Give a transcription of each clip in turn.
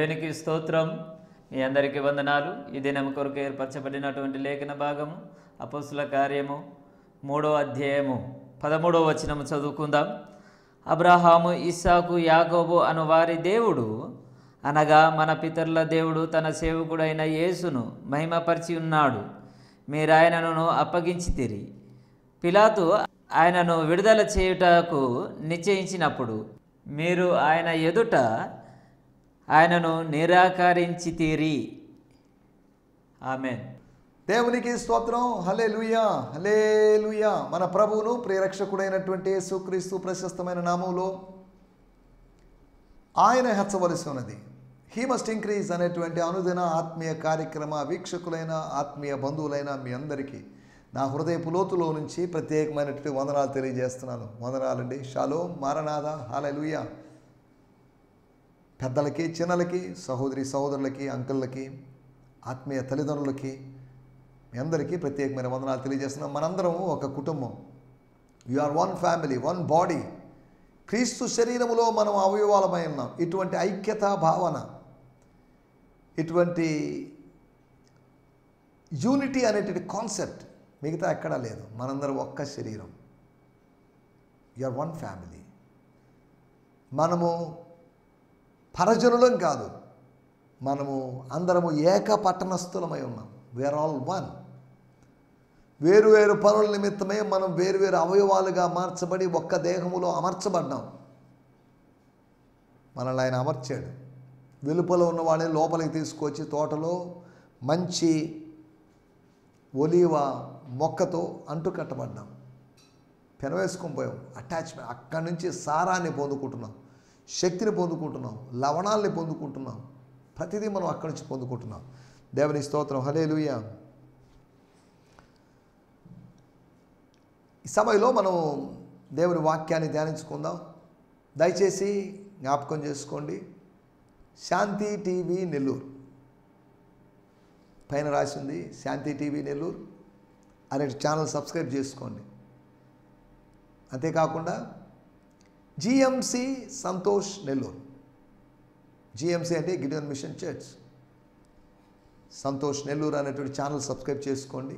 దేవునికి స్తోత్రం. మీ అందరికీ వందనాలు. ఈ దినం కొరకు ఏర్పరచబడినటువంటి లేఖన భాగము అపోస్తుల కార్యము 3వ అధ్యాయము 13వ వచనము చదువుకుందాం. అబ్రహాము, ఇస్సాకు, యాకోబు అను వారి దేవుడు అనగా మన పితరుల దేవుడు తన సేవకుడైన యేసును మహిమపరిచి ఉన్నాడు. మీరాయనను అప్పగించితిరి. పిలాతు ఆయనను విడుదల చేయుటకు నిశ్చయించినప్పుడు మీరు ఆయన ఎదుట ఆయనను నిరాకరించితిరి. ఆమేన్. దేవునికి స్తోత్రం. హల్లెలూయా, హల్లెలూయా. మన ప్రభువును ప్రియరక్షకుడైనటువంటి యేసుక్రీస్తు ప్రశస్తమైన నామములో ఆయన హెచ్చవలసి ఉన్నది. హీ మస్ట్ ఇంక్రీజ్ అనేటువంటి అనుదిన ఆత్మీయ కార్యక్రమ వీక్షకులైన ఆత్మీయ బంధువులైన మీ అందరికీ నా హృదయపు లోతులో నుంచి ప్రత్యేకమైనటువంటి వందనాలు తెలియజేస్తున్నాను. వందనాలండి. షాలోమ్, మారనాథ, హల్లెలూయా. పెద్దలకి, చిన్నలకి, సహోదరి సహోదరులకి, అంకుళ్ళకి, ఆత్మీయ తల్లిదండ్రులకి మీ అందరికీ ప్రత్యేకమైన వందనాలు తెలియజేస్తున్నాం. మనందరం ఒక కుటుంబం. You are one family, one body. క్రీస్తు శరీరములో మనం అవయవాలమై ఉన్నాం. ఇటువంటి ఐక్యతా భావన, ఇటువంటి యూనిటీ అనేటువంటి కాన్సెప్ట్ మిగతా ఎక్కడా లేదు. మనందరం ఒక్క శరీరం. You are one family. మనము పరజనులం కాదు, మనము అందరము ఏక పట్టణస్థులమై ఉన్నాం. We are all one. వేరువేరు పనుల నిమిత్తమే మనం వేరువేరు అవయవాలుగా మార్చబడి ఒక్క దేహములో అమర్చబడ్డాం. మనల్ని ఆయన అమర్చాడు. వెలుపల ఉన్న వాళ్ళని లోపలికి తీసుకొచ్చి తోటలో మంచి ఒలీవ మొక్కతో అంటుకట్టబడ్డాం. పెనవేసుకొని పోయాం. అటాచ్మెంట్. అక్కడి నుంచి సారాన్ని పొందుకుంటున్నాం, శక్తిని పొందుకుంటున్నాం, లవణాలని పొందుకుంటున్నాం. ప్రతిదీ మనం అక్కడి నుంచి పొందుకుంటున్నాం. దేవుని స్తోత్రం. హల్లెలూయా. ఈ సమయంలో మనం దేవుని వాక్యాన్ని ధ్యానించుకుందాం. దయచేసి జ్ఞాపకం చేసుకోండి. శాంతి టీవీ నెల్లూరు పైన రాసింది శాంతి టీవీ నెల్లూరు అనే ఛానల్ సబ్స్క్రైబ్ చేసుకోండి. అంతేకాకుండా జిఎంసి సంతోష్ నెల్లూరు, జిఎంసి అంటే Gideon machine church, Santosh Nellore అనేటువంటి ఛానల్ సబ్స్క్రైబ్ చేసుకోండి.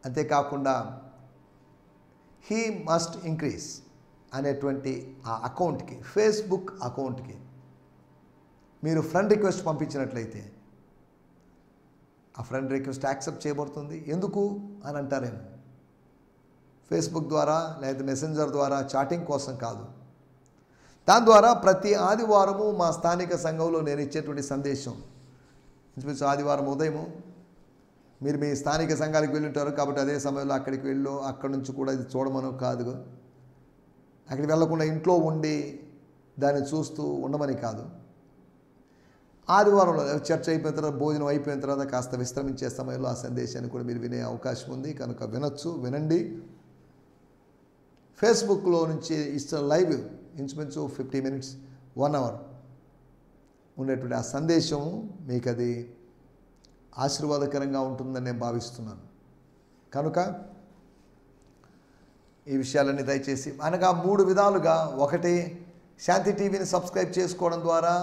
అంతేకాకుండా హీ మస్ట్ ఇంక్రీజ్ అనేటువంటి ఆ అకౌంట్కి, ఫేస్బుక్ అకౌంట్కి మీరు ఫ్రెండ్ రిక్వెస్ట్ పంపించినట్లయితే ఆ ఫ్రెండ్ రిక్వెస్ట్ యాక్సెప్ట్ చేయబడుతుంది. ఎందుకు అని అంటారేమో. ఫేస్బుక్ ద్వారా లేదా మెసెంజర్ ద్వారా చాటింగ్ కోసం కాదు. దాని ద్వారా ప్రతి ఆదివారము మా స్థానిక సంఘంలో నేను ఇచ్చేటువంటి సందేశం, ఇంచుమించు ఆదివారం ఉదయము మీరు మీ స్థానిక సంఘానికి వెళ్ళి ఉంటారు కాబట్టి అదే సమయంలో అక్కడికి వెళ్ళు, అక్కడి నుంచి కూడా ఇది చూడమని కాదు, అక్కడికి వెళ్లకుండా ఇంట్లో ఉండి దాన్ని చూస్తూ ఉండమని కాదు. ఆదివారంలో చర్చ అయిపోయిన తర్వాత, భోజనం అయిపోయిన తర్వాత కాస్త విశ్రమించే సమయంలో ఆ సందేశాన్ని కూడా మీరు వినే అవకాశం ఉంది. కనుక వినొచ్చు, వినండి. ఫేస్బుక్లో నుంచి ఇస్తున్న లైవ్ ఇంచుమించు 50 minutes 1 hour ఉండేటువంటి ఆ సందేశం మీకు అది ఆశీర్వాదకరంగా ఉంటుందని నేను భావిస్తున్నాను. కనుక ఈ విషయాలన్నీ దయచేసి అనగా 3 విధాలుగా, ఒకటి శాంతి టీవీని సబ్స్క్రైబ్ చేసుకోవడం ద్వారా,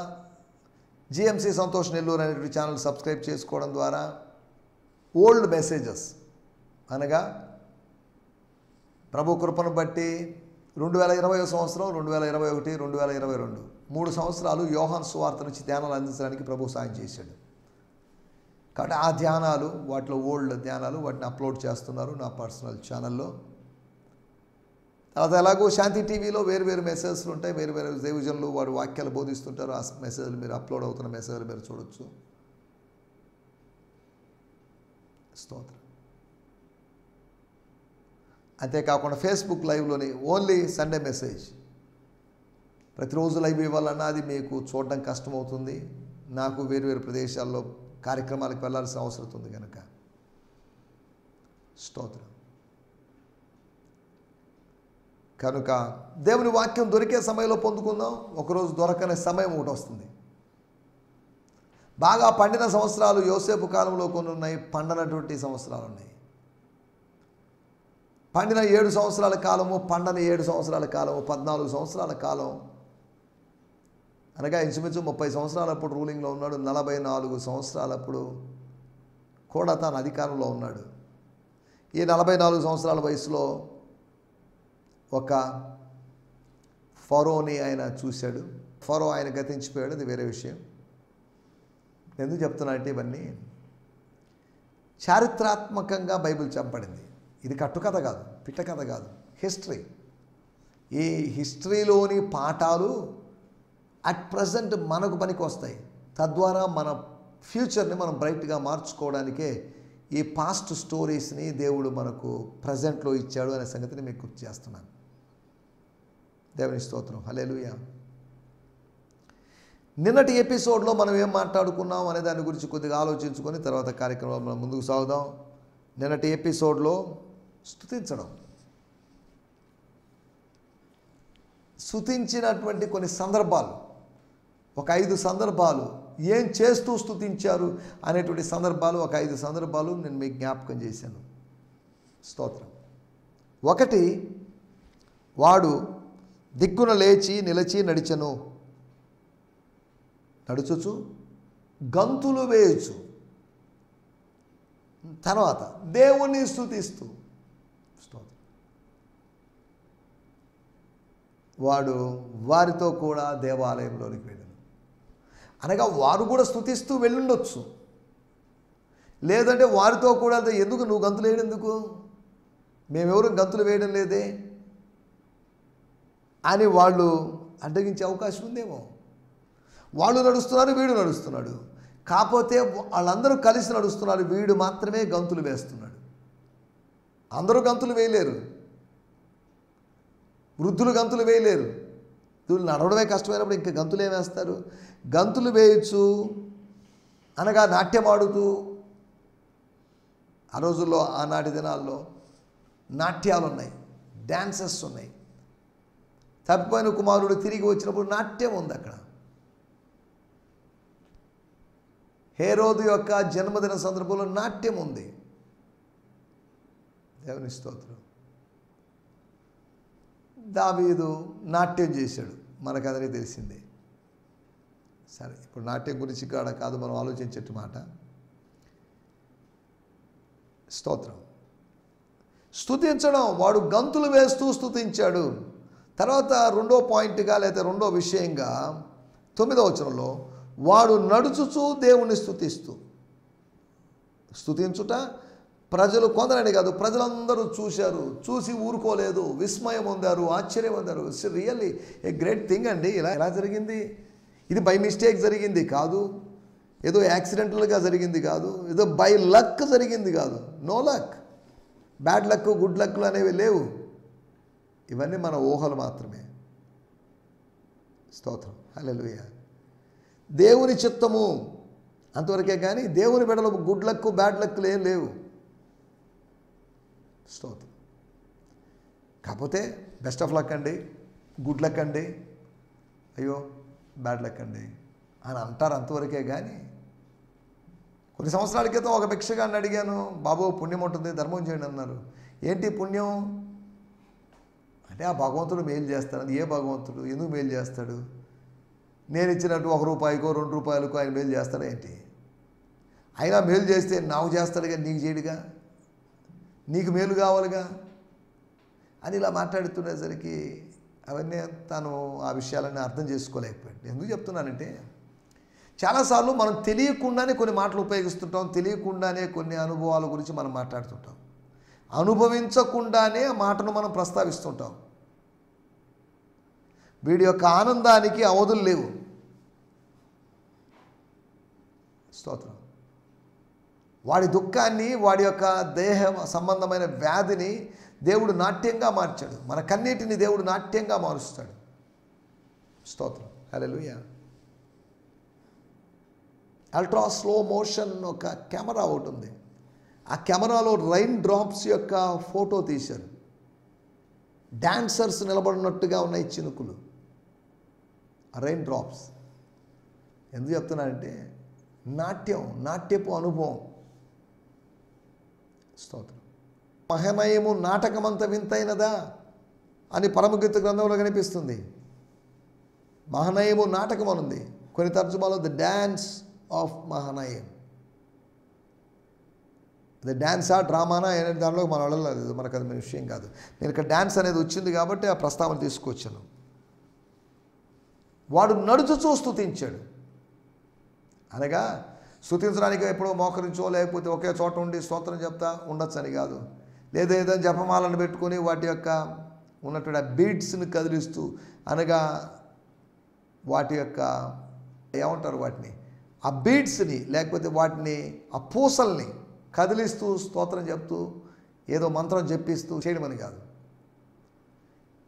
జిఎంసి సంతోష్ నెల్లూరు అనేటువంటి ఛానల్ సబ్స్క్రైబ్ చేసుకోవడం ద్వారా ఓల్డ్ మెసేజెస్ అనగా ప్రభు కృపను బట్టి 2020 సంవత్సరం, 2021, 2022 3 సంవత్సరాలు యోహాను సువార్త నుంచి ధ్యానాలు అందించడానికి ప్రభు సాయం చేశాడు. కాబట్టి ఆ ధ్యానాలు, వాటిలో ఓల్డ్ ధ్యానాలు, వాటిని అప్లోడ్ చేస్తున్నారు నా పర్సనల్ ఛానల్లో. తర్వాత ఎలాగో శాంతి టీవీలో వేరు మెసేజ్లు ఉంటాయి, వేరు దేవజనులు వారు వాక్యాలు బోధిస్తుంటారు. ఆ మెసేజ్లు మీరు అప్లోడ్ అవుతున్న మెసేజ్లు మీరు చూడొచ్చు. స్తోత్రం. అంతేకాకుండా ఫేస్బుక్ లైవ్లోని ఓన్లీ సండే మెసేజ్. ప్రతిరోజు లైవ్ ఇవ్వాలన్నా అది మీకు చూడడం కష్టమవుతుంది. నాకు వేరు ప్రదేశాల్లో కార్యక్రమాలకు వెళ్ళాల్సిన అవసరం ఉంది కనుక. స్తోత్రం. కనుక దేవుని వాక్యం దొరికే సమయంలో పొందుకుందాం. ఒకరోజు దొరకని సమయం ఒకటి వస్తుంది. బాగా పండిన సంవత్సరాలు యోసేపు కాలంలో కొన్ని ఉన్నాయి, పండనటువంటి సంవత్సరాలు ఉన్నాయి. పండిన 7 సంవత్సరాల కాలము, పండని 7 సంవత్సరాల కాలము, 14 సంవత్సరాల కాలం అనగా ఇంచుమించు 30 సంవత్సరాలప్పుడు రూలింగ్లో ఉన్నాడు. 44 సంవత్సరాలప్పుడు కూడా తాను అధికారంలో ఉన్నాడు. ఈ 44 సంవత్సరాల వయసులో ఒక ఫరోని ఆయన చూశాడు. ఫరో ఆయన గతించిపోయాడు, అది వేరే విషయం. ఎందుకు చెప్తున్నా ఇవన్నీ చారిత్రాత్మకంగా బైబిల్ చెప్పబడింది. ఇది కట్టుకథ కాదు, పిట్టకథ కాదు, హిస్టరీ. ఈ హిస్టరీలోని పాఠాలు అట్ ప్రజెంట్ మనకు పనికి వస్తాయి. తద్వారా మన ఫ్యూచర్ని మనం బ్రైట్గా మార్చుకోవడానికే ఈ పాస్ట్ స్టోరీస్ని దేవుడు మనకు ప్రజెంట్లో ఇచ్చాడు అనే సంగతిని మీకు గుర్తు చేస్తున్నాను. దేవుని స్తోత్రం, హల్లెలూయా. నిన్నటి ఎపిసోడ్లో మనం ఏం మాట్లాడుకున్నాం అనే దాని గురించి కొద్దిగా ఆలోచించుకొని తర్వాత కార్యక్రమంలో మనం ముందుకు సాగుదాం. నిన్నటి ఎపిసోడ్లో స్తుతించినటువంటి కొన్ని సందర్భాలు, ఒక 5 సందర్భాలు, ఏం చేస్తూ స్తుతించారు అనేటువంటి సందర్భాలు, ఒక 5 సందర్భాలు నేను మీకు జ్ఞాపకం చేశాను. స్తోత్రం. 1, వాడు దిక్కున లేచి నిలిచి నడిచెను, నడుచుచు గంతులు వేయచ్చు. తర్వాత దేవుని స్తుతిస్తూ, స్తోత్రం, వాడు వారితో కూడా దేవాలయంలోనికి వెళ్ళాను. అనగా వారు కూడా స్తుతిస్తూ వెళ్ళుండొచ్చు. లేదంటే వారితో కూడా ఎందుకు నువ్వు గంతులు వేయడం, ఎందుకు మేమెవరు గంతులు వేయడం లేదే అని వాళ్ళు అడ్డగించే అవకాశం ఉందేమో. వాళ్ళు నడుస్తున్నారు, వీడు నడుస్తున్నాడు. కాకపోతే వాళ్ళందరూ కలిసి నడుస్తున్నారు, వీడు మాత్రమే గంతులు వేస్తున్నాడు. అందరూ గంతులు వేయలేరు, వృద్ధులు గంతులు వేయలేరు. వీళ్ళు నడవడమే కష్టమైనప్పుడు ఇంకా గంతులు ఏం వేస్తారు? గంతులు వేయచ్చు అనగా నాట్యం ఆడుతూ. ఆ రోజుల్లో, ఆనాటి దినాల్లో నాట్యాలు ఉన్నాయి, డ్యాన్సెస్ ఉన్నాయి. తప్పిపోయిన కుమారుడు తిరిగి వచ్చినప్పుడు నాట్యం ఉంది అక్కడ. హేరోదు యొక్క జన్మదిన సందర్భంలో నాట్యం ఉంది. దేవుని స్తోత్రం. దావీదు నాట్యం చేశాడు, మనకందరికీ తెలిసిందే. సరే, ఇప్పుడు నాట్యం గురించి కాదు మనం ఆలోచించేట్టు మాట. స్తోత్రం. స్తుతించడం, వాడు గంతులు వేస్తూ స్తుతించాడు. తర్వాత రెండో పాయింట్గా లేదా రెండో విషయంగా 9వ వచనంలో వాడు నడుచుచూ దేవుని స్తుతిస్తూ. స్తుతించుట ప్రజలు కొందరని కాదు, ప్రజలందరూ చూశారు, చూసి ఊరుకోలేదు, విస్మయం పొందారు, ఆశ్చర్యం పొందారు. It's really a great thing అండి. ఎలా జరిగింది? ఇది బై మిస్టేక్ జరిగింది కాదు, ఏదో యాక్సిడెంటల్గా జరిగింది కాదు, ఏదో బై లక్ జరిగింది కాదు. No luck, bad luck, good లక్లు అనేవి లేవు. ఇవన్నీ మన ఊహలు మాత్రమే. స్తోత్రం, హల్లెలూయా. దేవుని చిత్తము అంతవరకే, కానీ దేవుని బిడ్డలు గుడ్ లక్ బ్యాడ్ లక్లు ఏం లేవు. స్తోత్రం. కాకపోతే బెస్ట్ ఆఫ్ లక్ అండి, గుడ్ లక్ అండి, అయ్యో బ్యాడ్ లక్ అండి అని అంటారు, అంతవరకే. కానీ కొన్ని సంవత్సరాల క్రితం ఒక భిక్షగాన్ని అడిగాను, బాబు పుణ్యం ఉంటుంది ధర్మం చేయండి అన్నారు. ఏంటి పుణ్యం అంటే, ఆ భగవంతుడు మేలు చేస్తాడు. అది ఏ భగవంతుడు? ఎందుకు మేలు చేస్తాడు? నేను ఇచ్చినట్టు ₹1కో ₹2కో ఆయన మేలు చేస్తాడా ఏంటి? అయినా మేలు చేస్తే నాకు చేస్తాడుగా, నీకు చేయడుగా, నీకు మేలు కావాలిగా అని ఇలా మాట్లాడుతునేసరికి అవన్నీ తను ఆ విషయాలన్నీ అర్థం చేసుకోలేకపోయాడు. ఎందుకు చెప్తున్నానంటే, చాలాసార్లు మనం తెలియకుండానే కొన్ని మాటలు ఉపయోగిస్తుంటాం, తెలియకుండానే కొన్ని అనుభవాల గురించి మనం మాట్లాడుతుంటాం, అనుభవించకుండానే ఆ మాటను మనం ప్రస్తావిస్తుంటాం. వీడి యొక్క ఆనందానికి అవధులు లేవు. స్తోత్రం. వాడి దుఃఖాన్ని, వాడి యొక్క దేహ సంబంధమైన వ్యాధిని దేవుడు నాట్యంగా మార్చాడు. మన కన్నీటిని దేవుడు నాట్యంగా మారుస్తాడు. స్తోత్రం, హల్లెలూయా. అల్ట్రా స్లో మోషన్ ఒక కెమెరా ఒకటి ఉంది. ఆ కెమెరాలో రైన్ డ్రాప్స్ యొక్క ఫోటో తీశారు. డాన్సర్స్ నిలబడినట్టుగా ఉన్నాయి చినుకులు, రైన్ డ్రాప్స్. ఎందుకు చెప్తున్నానంటే, నాట్యపు అనుభవం. స్తోత్రం. మహమయము నాటకమంత వింతైనదా అని పరమగీత గ్రంథంలో కనిపిస్తుంది. మహనయము నాటకం అని ఉంది, కొన్ని తర్జుమాలో ద డ్యాన్స్ ఆఫ్ మహనయం. ద డ్యాన్సా డ్రామానా అనే దానిలో మనం వెళ్ళలేదు, మనకు అది విషయం కాదు. నేను ఇక్కడ డ్యాన్స్ అనేది వచ్చింది కాబట్టి ఆ ప్రస్తావన తీసుకొచ్చాను. వాడు నడుచుచూ స్తుతించాడు. అనగా స్తుతించడానికి ఎప్పుడో మోకరించో లేకపోతే ఒకే చోట ఉండి స్తోత్రం చెప్తా ఉండొచ్చు అని కాదు. లేదా ఏదైనా జపమాలను పెట్టుకొని వాటి యొక్క ఉన్నటువంటి ఆ బీట్స్ని కదిలిస్తూ, అనగా వాటి యొక్క ఏమంటారు వాటిని, ఆ బీట్స్ని లేకపోతే వాటిని ఆ పూసల్ని కదిలిస్తూ స్తోత్రం చెప్తూ ఏదో మంత్రం చెప్పిస్తూ చేయడమని కాదు.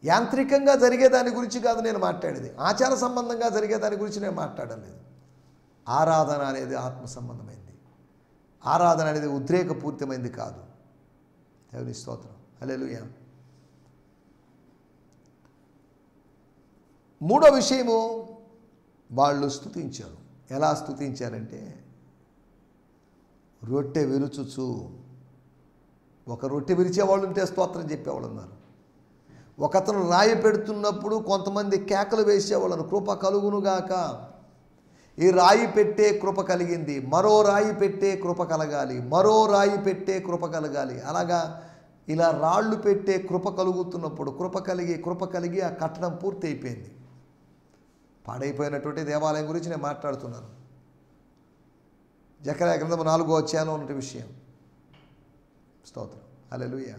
యాంత్రికంగా జరిగే దాని గురించి కాదు నేను మాట్లాడేది, ఆచార సంబంధంగా జరిగే దాని గురించి నేను మాట్లాడలేదు. ఆరాధన అనేది ఆత్మ సంబంధమైంది, ఆరాధన అనేది ఉద్రేకపూరితమైంది కాదు. దేవుని స్తోత్రం, హల్లెలూయా. మూడో విషయము, వాళ్ళు స్తుతించారు. ఎలా స్తుతించారంటే రొట్టె విరుచుచు. ఒక రొట్టె విరిచేవాళ్ళు ఉంటే స్తోత్రం చెప్పేవాళ్ళు ఉన్నారు. ఒకతను రాయి పెడుతున్నప్పుడు కొంతమంది కేకలు వేసేవాళ్ళను, కృప కలుగునుగాక, ఈ రాయి పెట్టే కృప కలిగింది, మరో రాయి పెట్టే కృప కలగాలి, మరో రాయి పెట్టే కృప కలగాలి. అలాగా ఇలా రాళ్ళు పెట్టే కృప కలుగుతున్నప్పుడు కృప కలిగి ఆ కట్టడం పూర్తి అయిపోయింది. పాడైపోయినటువంటి దేవాలయం గురించి నేను మాట్లాడుతున్నాను. జకర్యా గ్రంథం 4వ అధ్యాయంలో ఉన్న విషయం. స్తోత్రం, హల్లెలూయా.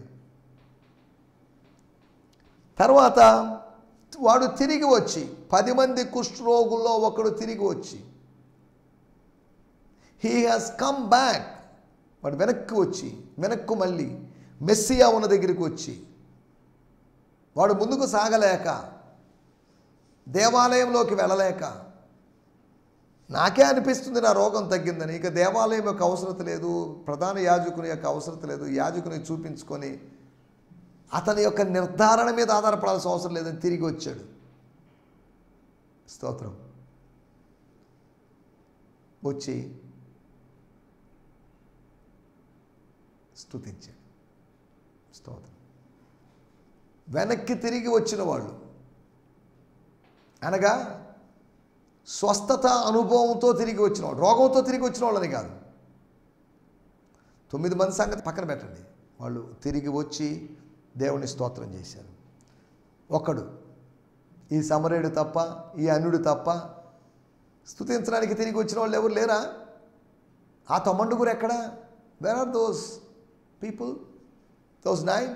తర్వాత వాడు తిరిగి వచ్చి, 10 మంది కుష్ఠరోగుల్లో ఒకడు తిరిగి వచ్చి, హీ హాజ్ కమ్ బ్యాక్, వాడు వెనక్కు మళ్ళీ మెస్సియా ఉన్న దగ్గరికి వచ్చి, వాడు ముందుకు సాగలేక, దేవాలయంలోకి వెళ్ళలేక, నాకే అనిపిస్తుంది నా రోగం తగ్గిందని, ఇక దేవాలయం యొక్క అవసరత లేదు, ప్రధాన యాజకుని యొక్క అవసరత లేదు, యాజకుని చూపించుకొని అతని యొక్క నిర్ధారణ మీద ఆధారపడాల్సిన అవసరం లేదని తిరిగి వచ్చాడు. స్తోత్రం. వచ్చి స్తుతించాడు. స్తోత్రం. వెనక్కి తిరిగి వచ్చిన వాళ్ళు అనగా స్వస్థత అనుభవంతో తిరిగి వచ్చిన వాళ్ళు, రోగంతో తిరిగి వచ్చిన వాళ్ళని కాదు. 9 మంది సంగతి పక్కన పెట్టండి. వాళ్ళు తిరిగి వచ్చి దేవుని స్తోత్రం చేశారు. ఒకడు, ఈ సమరయుడు తప్ప, ఈ అన్యుడు తప్ప స్తుతించడానికి తిరిగి వచ్చిన వాళ్ళు ఎవరు లేరా? ఆ 9 ఎక్కడా? Where are those people, those 9?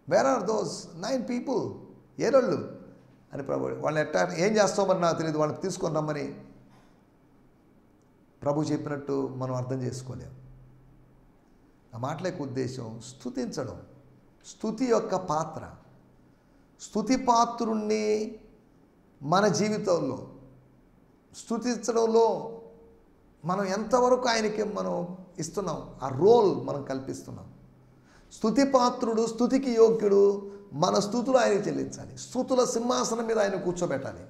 Where are those 9 people? ఏరోళ్ళు అని ప్రభు, వాళ్ళని ఎట్టా ఏం చేస్తామో మరి నాకు తెలియదు, వాళ్ళని తీసుకొని రమ్మని ప్రభు చెప్పినట్టు మనం అర్థం చేసుకోలేం. ఆ మాటల యొక్క ఉద్దేశం స్తుతించడం, స్తుతి యొక్క పాత్ర. స్తుతి పాత్రుణ్ణి మన జీవితంలో స్తుతించడంలో మనం ఎంతవరకు ఆయనకి మనం ఇస్తున్నాం, ఆ రోల్ మనం కల్పిస్తున్నాం. స్తుతి పాత్రుడు, స్తుతికి యోగ్యుడు, మన స్తుతులు ఆయనకి చెల్లించాలి. స్తుతుల సింహాసనం మీద ఆయన కూర్చోబెట్టాలి.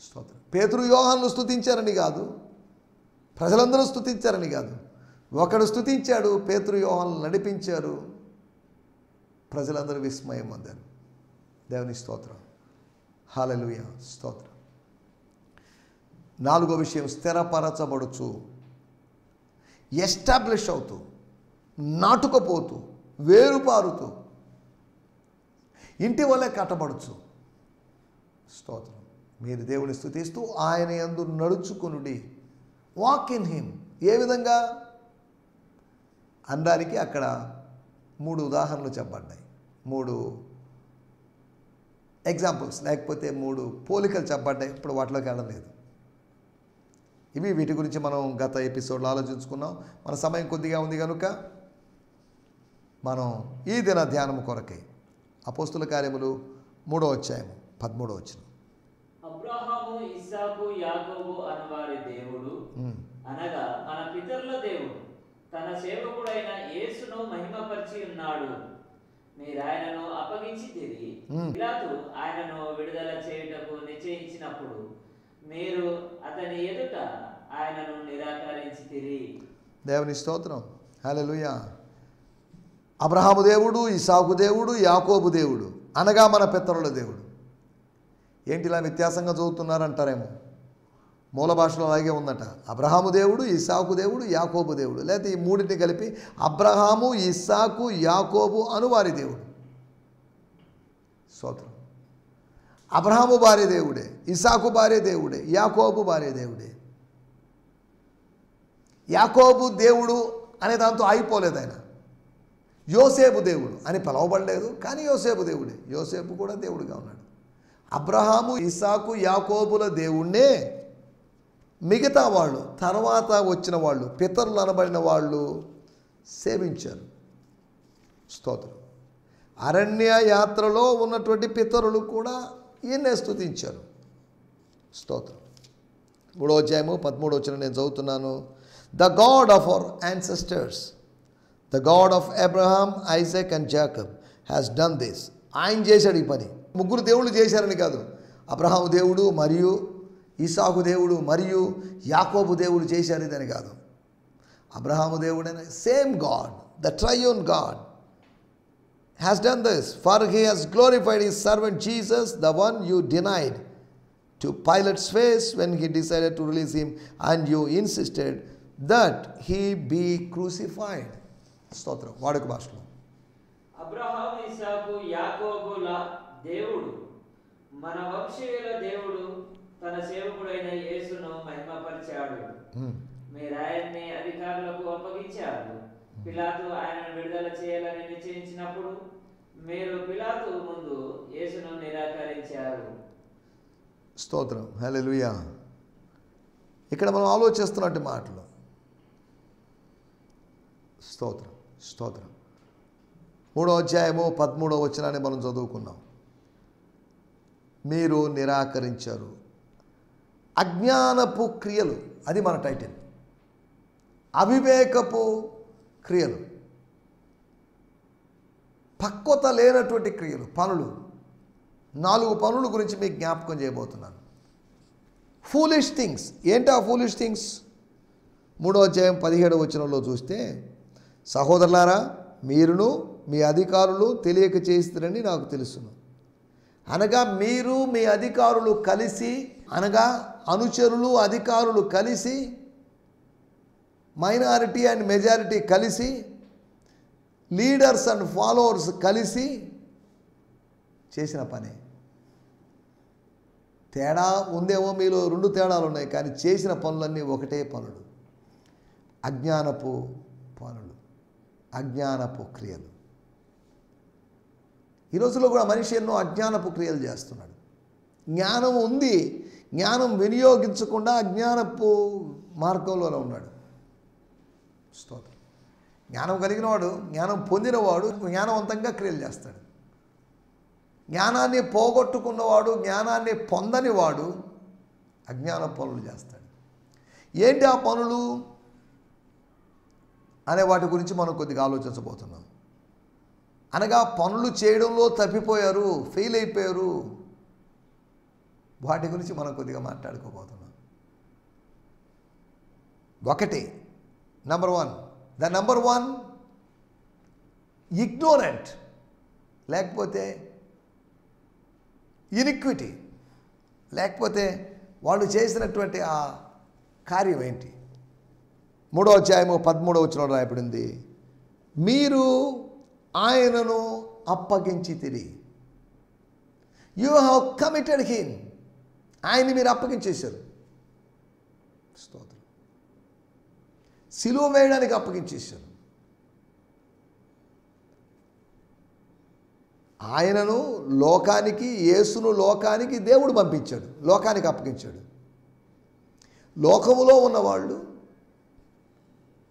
స్తోత్రం. పేతురు యోహాను స్తుతించారని కాదు, ప్రజలందరూ స్తుతించారని కాదు, ఒకడు స్తుతించాడు, పేతురు యోహాను నడిపించారు, ప్రజలందరూ విస్మయం పొందారు. దేవుని స్తోత్రం, హల్లెలూయా. స్తోత్రం. 4వ విషయం, స్థిరపరచబడుచు, ఎస్టాబ్లిష్ అవుతూ, నాటుకపోతూ, వేరుపారుతూ, ఇంటి వల్లే కట్టబడుచు. స్తోత్రం. మీరు దేవుని స్తుతిస్తూ ఆయన యందు నడుచుకొనుడి. Walk in him. ఏ విధంగా అనడానికి అక్కడ 3 ఉదాహరణలు చెప్పబడ్డాయి, 3 ఎగ్జాంపుల్స్, లేకపోతే 3 పోలికలు చెప్పబడ్డాయి. ఇప్పుడు వాటిలోకి వెళ్ళలేదు. వీటి గురించి మనం గత ఎపిసోడ్లో ఆలోచించుకున్నాం. మన సమయం కొద్దిగా ఉంది కనుక మనం ఈ దిన ధ్యానం కొరకై అపోస్తుల కార్యములు 3వ అధ్యాయం 13వ వచనం. అబ్రహాము, ఇస్సాకు, యాకోబు అనవారి దేవుడు, అనగా మన పితరుల దేవుడు తన సేవకుడైన యేసును మహిమపరిచి ఉన్నాడు. మీరు ఆయనను అప్పగించితిరి. పిలాతు ఆయనను విడుదల చేయుటకు నిశ్చయించినప్పుడు మీరు అతని ఎదుట ఆయనను నిరాకరించితిరి. దేవుని స్తోత్రం, హల్లెలూయా. అబ్రహాము దేవుడు, ఇస్సాకు దేవుడు, యాకోబు దేవుడు, అనగా మన పితరుల దేవుడు. ఏంటి ఇలా వ్యత్యాసంగా చదువుతున్నారంటారేమో. మూల భాషలో అలాగే ఉందట. అబ్రహాము దేవుడు, ఇస్సాకు దేవుడు, యాకోబు దేవుడు. లేకపోతే ఈ మూడింటిని కలిపి అబ్రహాము, ఇస్సాకు, యాకోబు అనువారి దేవుడు. స్తోత్రం. అబ్రహాము భార్య దేవుడే, ఇస్సాకు భార్య దేవుడే, యాకోబు భార్య దేవుడే. యాకోబు దేవుడు అనే దాంతో ఆగిపోలేదు ఆయన. యోసేపు దేవుడు అని పిలవబడలేదు, కానీ యోసేపు దేవుడే. యోసేపు కూడా దేవుడిగా ఉన్నాడు. అబ్రహాము, ఇస్సాకు, యాకోబుల దేవుణ్ణే మిగతా వాళ్ళు, తర్వాత వచ్చిన వాళ్ళు, పితరులు అనబడిన వాళ్ళు సేవించారు. స్తోత్రం. అరణ్య యాత్రలో ఉన్నటువంటి పితరులు కూడా ఈయన్నే స్తుతించారు. స్తోత్రం. 3వ అధ్యాయము 13వ వచనం నేను చదువుతున్నాను. The God of our ancestors, the God of Abraham, Isaac and Jacob has done this. ఆయన చేశాడు ఈ పని. ముగ్గురు దేవుళ్ళు చేశారని కాదు. అబ్రహాము దేవుడు మరియు ఇస్సాకు దేవుడు మరియు యాకోబు దేవుడు చేశారు ఇదని కాదు. అబ్రహాము దేవుడైన same God, the triune God has done this, for he has glorified his servant Jesus, the one you denied to Pilate's face when he decided to release him, and you insisted that he be crucified. స్తోత్రం. వాడుక భాషలో అబ్రహాము, ఇస్సాకు, యాకోబుల దేవుడు, మన వంశీయుల దేవుడు, తన సేవకుడైన యేసును మహిమపరిచాడు. మీరు ఆయన్ని అధికారులకు అప్పగించారు. పిలాతు ఆయనను విడుదల చేయాలని నిశ్చయించినప్పుడు మీరు పిలాతు ముందు యేసును నిరాకరించారు. స్తోత్రం. హల్లెలూయా. ఇక్కడ మనం ఆలోచిస్తున్నట్టు మాటలు. స్తోత్రం, స్తోత్రం. 3వ అధ్యాయము 13వ వచనాన్ని మనం చదువుకున్నాం. మీరు నిరాకరించారు. అజ్ఞానపు క్రియలు, అది మన టైటిల్. అవివేకపు క్రియలు, పక్వత లేనటువంటి క్రియలు, పనులు. 4 పనుల గురించి మీకు జ్ఞాపకం చేయబోతున్నాను. Foolish things. ఏంటి ఆ ఫూలిష్ థింగ్స్? 3వ అధ్యాయం 17వ వచనంలో చూస్తే, సహోదరులారా, మీరును మీ అధికారులు తెలియక చేస్తారని నాకు తెలుసును. అనగా మీరు మీ అధికారులు కలిసి, అనగా అనుచరులు అధికారులు కలిసి, మైనారిటీ అండ్ మెజారిటీ కలిసి, లీడర్స్ అండ్ ఫాలోవర్స్ కలిసి చేసిన పని. తేడా ఉందేమో, మీలో 2 తేడాలు ఉన్నాయి, కానీ చేసిన పనులన్నీ ఒకటే పనులు. అజ్ఞానపు పనులు, అజ్ఞానపు క్రియలు. ఈ రోజుల్లో కూడా మనిషి ఎన్నో అజ్ఞానపు క్రియలు చేస్తున్నాడు. జ్ఞానం ఉంది, జ్ఞానం వినియోగించకుండా అజ్ఞానపు మార్గంలోనే ఉన్నాడు. స్తోత్రం. జ్ఞానం కలిగినవాడు, జ్ఞానం పొందినవాడు జ్ఞానవంతంగా క్రియలు చేస్తాడు. జ్ఞానాన్ని పోగొట్టుకున్నవాడు, జ్ఞానాన్ని పొందనివాడు అజ్ఞాన పనులు చేస్తాడు. ఏంటి ఆ పనులు అనే వాటి గురించి మనం కొద్దిగా ఆలోచించబోతున్నాం. అనగా పనులు చేయడంలో తప్పిపోయారు, ఫెయిల్ అయిపోయారు, వాటి గురించి మనం కొద్దిగా మాట్లాడుకోబోతున్నాం. 1, నెంబర్ 1, ద నెంబర్ 1 ఇగ్నోరెంట్, లేకపోతే ఇనిక్విటీ, లేకపోతే వాళ్ళు చేసినటువంటి ఆ కార్యం ఏంటి? 3వ అధ్యాయము 13వ వచనంలో రాయబడింది, మీరు ఆయనను అప్పగించితిరి. You have committed him. ఆయన్ని మీరు అప్పగించేశారు. స్తోత్రం. సిలువ వేయడానికి అప్పగించేశారు. ఆయనను లోకానికి, యేసును లోకానికి దేవుడు పంపించాడు, లోకానికి అప్పగించాడు. లోకములో ఉన్నవాళ్ళు,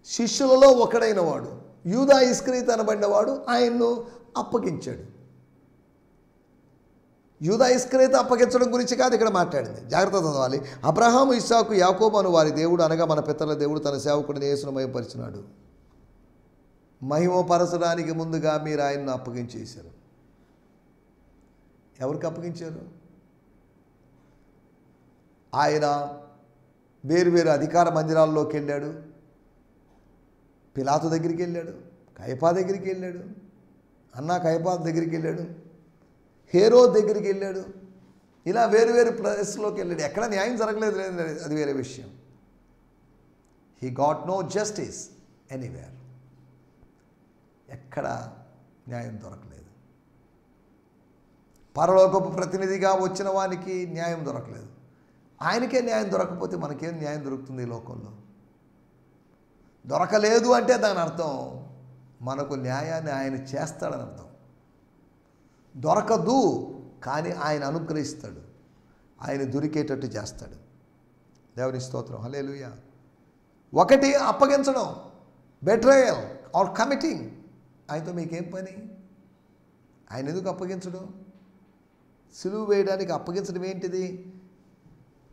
శిష్యులలో ఒకడైన వాడు యూదా ఇస్కరియోతు అనబడినవాడు ఆయన్ను అప్పగించాడు. యూదా ఇస్కరియోతు అప్పగించడం గురించి కాదు ఇక్కడ మాట్లాడింది, జాగ్రత్త చదవాలి. అబ్రహాము, ఇస్సాకు, యాకోబు అను వారి దేవుడు, అనగా మన పితరుల దేవుడు తన సేవకుడిని యేసును మహిమపరిచినాడు. మహిమపరచడానికి ముందుగా మీరు ఆయన్ను అప్పగించేశారు. ఎవరికి అప్పగించారు? ఆయన వేరు అధికార మందిరాల్లోకి వెళ్ళాడు, పిలాతు దగ్గరికి వెళ్ళాడు, కయపా దగ్గరికి వెళ్ళాడు, అన్నా కయపా దగ్గరికి వెళ్ళాడు, హేరోదు దగ్గరికి వెళ్ళాడు. ఇలా వేరు వేరు ప్లేస్లోకి వెళ్ళాడు. ఎక్కడ న్యాయం జరగలేదు, అది వేరే విషయం. He got no justice anywhere. ఎక్కడ న్యాయం దొరకలేదు. పరలోకపు ప్రతినిధిగా వచ్చిన వానికి న్యాయం దొరకలేదు. ఆయనకే న్యాయం దొరకకపోతే మనకేం న్యాయం దొరుకుతుంది ఈ లోకంలో? దొరకలేదు అంటే దాని అర్థం మనకు న్యాయాన్ని ఆయన చేస్తాడని అర్థం. దొరకదు కానీ ఆయన అనుగ్రహిస్తాడు, ఆయన దొరికేటట్టు చేస్తాడు. దేవుని స్తోత్రం, హల్లెలూయా. ఒకటి అప్పగించడం, బెట్రయల్ ఆర్ కమిటింగ్. ఆయనతో మీకేం పని? ఆయన ఎందుకు అప్పగించడం? సిలువ వేయడానికి అప్పగించడం ఏంటిది?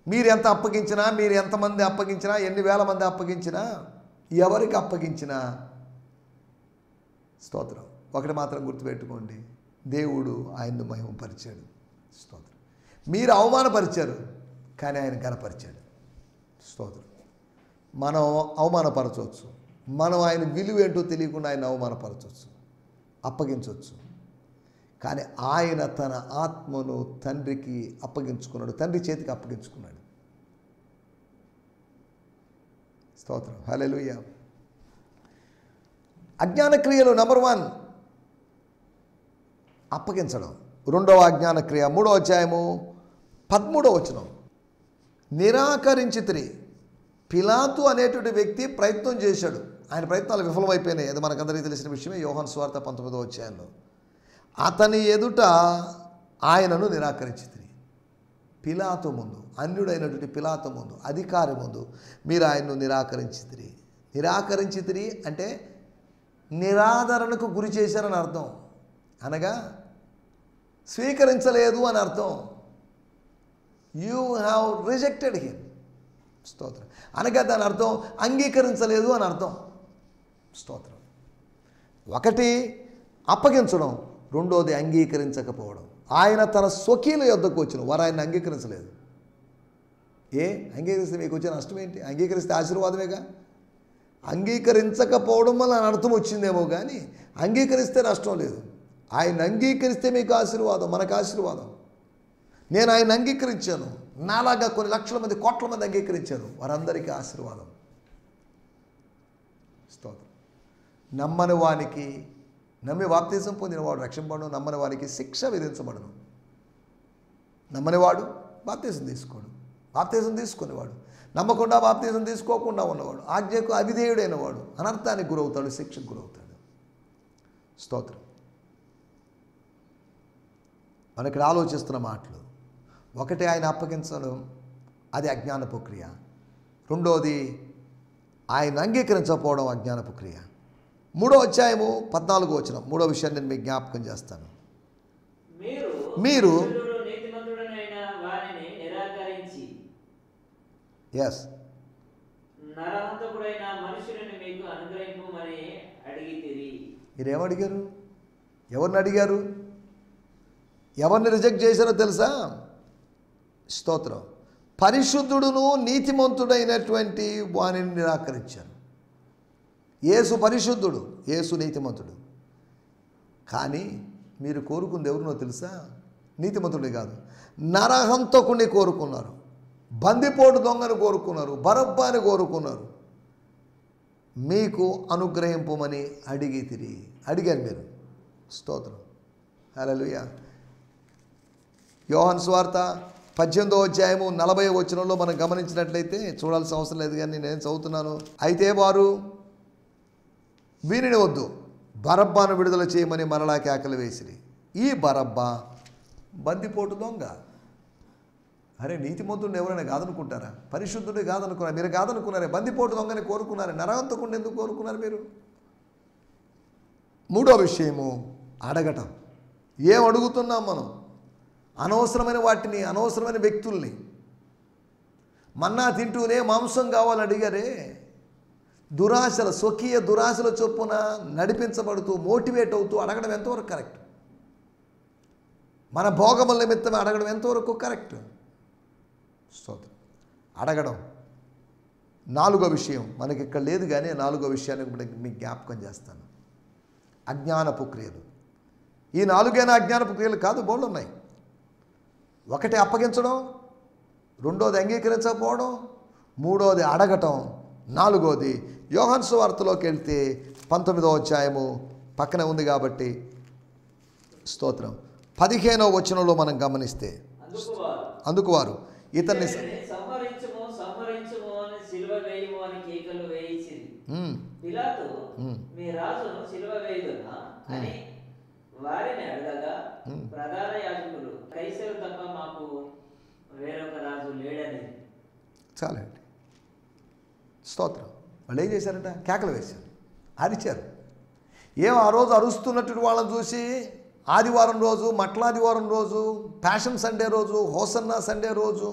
మీరు ఎంత అప్పగించినా, మీరు ఎంతమంది అప్పగించినా, ఎన్ని వేల మంది అప్పగించినా, ఎవరికి అప్పగించినా స్తోత్రం. ఒకటి మాత్రం గుర్తుపెట్టుకోండి, దేవుడు ఆయన్ను మహిమపరిచాడు. స్తోత్రం. మీరు అవమానపరిచారు కానీ ఆయన ఘనపరిచాడు. స్తోత్రం. మనం అవమానపరచవచ్చు, మనం ఆయన విలువ ఏంటో తెలియకుండా ఆయన అవమానపరచవచ్చు, అప్పగించవచ్చు. కానీ ఆయన తన ఆత్మను తండ్రికి అప్పగించుకున్నాడు, తండ్రి చేతికి అప్పగించుకున్నాడు. స్తోత్రం, హల్లెలూయా. అజ్ఞాన క్రియలు నంబర్ 1 అప్పగించడం. రెండవ అజ్ఞాన క్రియ 3వ అధ్యాయము 13వ వచనం. నిరాకరించితిరి. పిలాతు అనేటువంటి వ్యక్తి ప్రయత్నం చేశాడు, ఆయన ప్రయత్నాలు విఫలమైపోయినాయి. అది మనకందరికీ తెలిసిన విషయమే. యోహాను సువార్త 19వ అధ్యాయంలో అతని ఎదుట ఆయనను నిరాకరించితిరి. పిలాతు ముందు, అన్యుడైనటువంటి పిలాతు ముందు, అధికారి ముందు మీరు ఆయన్ను నిరాకరించితిరి. నిరాకరించితిరి అంటే నిరాదరణకు గురి చేశారని అర్థం, అనగా స్వీకరించలేదు అని అర్థం. You have rejected him. స్తోత్రం. అనగా దాని అర్థం అంగీకరించలేదు అని అర్థం. స్తోత్రం. ఒకటి అప్పగించడం, రెండోది అంగీకరించకపోవడం. ఆయన తన స్వకీయుల యొద్దకు వచ్చిన వారు ఆయన అంగీకరించలేదు. అంగీకరిస్తే మీకు వచ్చే నష్టం ఏంటి? అంగీకరిస్తే ఆశీర్వాదమేగా. అంగీకరించకపోవడం వల్ల అర్థం వచ్చిందేమో కానీ అంగీకరిస్తే నష్టం లేదు. ఆయన అంగీకరిస్తే మీకు ఆశీర్వాదం, మనకు ఆశీర్వాదం. నేను ఆయన అంగీకరించాను, నాలాగా కొన్ని లక్షల మంది, కోట్ల మంది అంగీకరించారు, వారందరికీ ఆశీర్వాదం. స్తోత్రం. నమ్మని వానికి, నమ్మి బాప్తిజం పొందినవాడు రక్షింపబడును, నమ్మని వారికి శిక్ష విధించబడును. నమ్మనివాడు బాప్తిజం తీసుకోడు, బాప్తిజం తీసుకునేవాడు, నమ్మకుండా బాప్తిజం తీసుకోకుండా ఉన్నవాడు, ఆజ్ఞకు అవిధేయుడైన వాడు అనర్థానికి గురవుతాడు, శిక్షకు గురవుతాడు. స్తోత్రం. మనం ఇక్కడ ఆలోచిస్తున్న మాటలు, ఒకటి ఆయన అప్పగించడం, అది అజ్ఞానపు క్రియ. రెండోది ఆయన అంగీకరించకపోవడం, అజ్ఞానపు క్రియ. 3వ అధ్యాయము 14వ వచనం, 3వ విషయాన్ని నేను మీకు జ్ఞాపకం చేస్తాను. మీరు ఎస్ మీరేమడిగారు? ఎవరిని అడిగారు? ఎవరిని రిజెక్ట్ చేశారో తెలుసా? స్తోత్రం. పరిశుద్ధుడును నీతిమంతుడైనటువంటి వానిని నిరాకరించారు. యేసు పరిశుద్ధుడు, యేసు నీతిమంతుడు. కానీ మీరు కోరుకుంది ఎవరినో తెలుసా? నీతిమంతుడే కాదు, నరహంతకుని కోరుకున్నారు, బందిపోటు దొంగను కోరుకున్నారు, బరబ్బాని కోరుకున్నారు. మీకు అనుగ్రహింపమని అడిగారు మీరు. స్తోత్రం, హల్లెలూయా. యోహాను సువార్త 18వ అధ్యాయము 40వ వచనంలో మనం గమనించినట్లయితే, చూడాల్సిన అవసరం లేదు కానీ నేను చదువుతున్నాను. అయితే వారు వీనిని వద్దు, బరబ్బాను విడుదల చేయమని మరలా కేకలు వేసిరి. ఈ బరబ్బా బందిపోటు దొంగ. అరే, నీతిమంతుడిని ఎవరైనా కాదనుకుంటారా? పరిశుద్ధుడే కాదనుకున్నారు, మీరు కాదనుకున్నారే. బందిపోటు దొంగని కోరుకున్నారు, నరహంతకుడిని ఎందుకు కోరుకున్నారు మీరు? 3వ విషయము అడగటం. ఏం అడుగుతున్నాం మనం? అనవసరమైన వాటిని, అనవసరమైన వ్యక్తుల్ని. మన్నా తింటూనే మాంసం కావాలని అడిగారే. దురాశల, స్వకీయ దురాశల చొప్పున నడిపించబడుతూ, మోటివేట్ అవుతూ అడగడం ఎంతవరకు కరెక్ట్? మన భోగముల నిమిత్తమే అడగడం ఎంతవరకు కరెక్ట్? స్తోత్రం. అడగడం. 4వ విషయం మనకి ఇక్కడ లేదు కానీ 4వ విషయాన్ని మీకు జ్ఞాపకం చేస్తాను. అజ్ఞానపు క్రియలు. ఈ 4 అజ్ఞానపు క్రియలు కాదు, బోళ్ళు ఉన్నాయి. ఒకటి అప్పగించడం, రెండోది అంగీకరించకపోవడం, మూడోది అడగటం, నాలుగోది యోహాను సువార్తలోకి వెళ్తే 19వ అధ్యాయము పక్కనే ఉంది కాబట్టి స్తోత్రం 15వ వచనంలో మనం గమనిస్తే, అందుకు వారు ఇతన్ని సంహరించుము అని సిలువ వేయుము అని కేకలు వేయించిరి. పిలాతు మీ రాజును సిలువ వేయుదునా అని వారిని అడగగా ప్రధాన యాజకులు కైసరు తప్ప మాకు వేరొక రాజు లేడని. చాలండి, స్తోత్రం. వాళ్ళు ఏం చేశారంట? కేకలు వేశారు, అరిచారు. ఆ రోజు అరుస్తున్నట్టు వాళ్ళని చూసి ఆదివారం రోజు, మట్లాదివారం రోజు, ప్యాషన్ సండే రోజు, హోసన్నా సండే రోజు,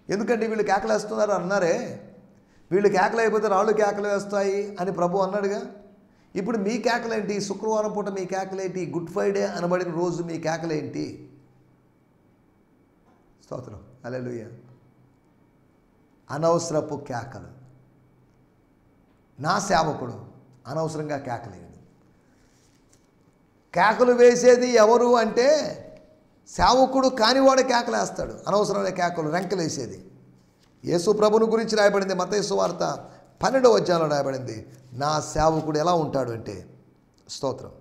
ఎందుకంటే వీళ్ళు కేకలు వేస్తున్నారు అన్నారే, వీళ్ళు కేకలు అయిపోతే రాళ్ళు కేకలు వేస్తాయి అని ప్రభు అన్నాడుగా. ఇప్పుడు మీ కేకలేంటి? శుక్రవారం పూట మీ కేకలేంటి? గుడ్ ఫ్రైడే అనబడిన రోజు మీ కేకలేంటి? స్తోత్రం, హల్లెలూయా. అనవసరపు కేకలు. నా సేవకుడు అనవసరంగా కేకలేడు. కేకలు వేసేది ఎవరు అంటే సేవకుడు కానివాడు కేకలేస్తాడు. అనవసరమైన కేకలు, రెంకలు వేసేది. యేసు ప్రభుని గురించి రాయబడింది మత్తయి సువార్త 12వ అధ్యాయంలో రాయబడింది. నా సేవకుడు ఎలా ఉంటాడు అంటే, స్తోత్రం,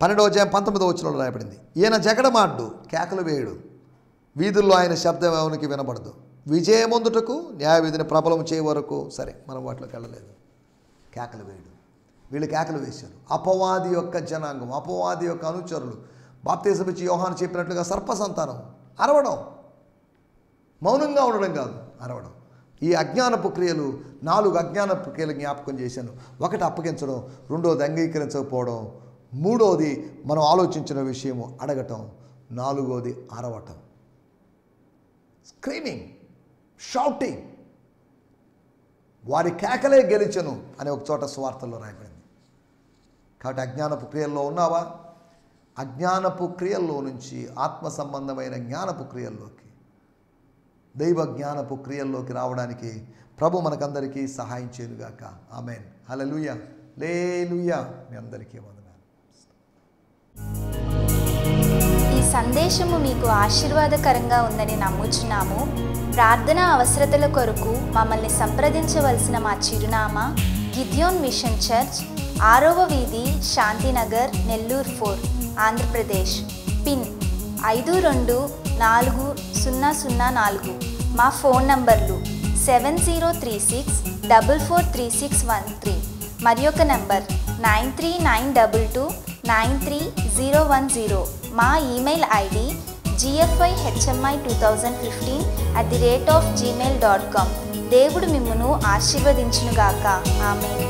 12వ అధ్యాయం 19వ వచనంలో రాయబడింది, ఈయన జగడమాడ్డు, కేకలు వేయుడు, వీధుల్లో ఆయన శబ్దం ఎవరికి వినబడదు, విజయమొందుటకు న్యాయవిధిని ప్రబలం చేయ వరకు. సరే, మనం వాటిలోకి వెళ్ళలేదు. కేకలు వేయుడు. వీళ్ళు కేకలు వేశారు. అపవాది యొక్క జనాంగం, అపవాది యొక్క అనుచరులు, బాప్తిసం ఇచ్చి యోహాను చెప్పినట్లుగా సర్పసంతానం అరవడం, మౌనంగా ఉండడం కాదు, అరవడం. ఈ అజ్ఞానపు క్రియలు, 4 అజ్ఞానపు క్రియలు జ్ఞాపకం చేశాను. ఒకటి అప్పగించడం, రెండోది అంగీకరించకపోవడం, మూడోది మనం ఆలోచించిన విషయము అడగటం, నాలుగోది అరవటం, స్క్రీమింగ్, షౌటింగ్. వారి కేకలే గెలిచెను అని ఒక చోట సువార్తల్లో రాయబడింది. కాబట్టి అజ్ఞానపు క్రియల్లో ఉన్నావా? అజ్ఞానపు క్రియల్లో నుంచి ఆత్మ సంబంధమైన జ్ఞానపు క్రియల్లోకి, దైవ జ్ఞానపు క్రియల్లోకి రావడానికి ప్రభు మనకందరికీ సహాయం చేయనుగాక. ఆమేన్, హల్లెలూయా, హల్లెలూయా. మీ అందరికీ వందనాలు. ఈ సందేశము మీకు ఆశీర్వాదకరంగా ఉందని నమ్ముచున్నాము. ప్రార్థనా అవసరతల కొరకు మమ్మల్ని సంప్రదించవలసిన మా చిరునామా గిద్యోన్ మిషన్ చర్చ్, 6వ వీధి, శాంతినగర్, నెల్లూరు 4, ఆంధ్రప్రదేశ్. పిన్ 524004. మా ఫోన్ నంబర్లు 7036443613 మరి ఒక నంబర్ 9392293010. మా ఈమెయిల్ ఐడి gfihmi2015@gmail.com. దేవుడు మిమ్మును ఆశీర్వదించునుగాక. ఆమేన్.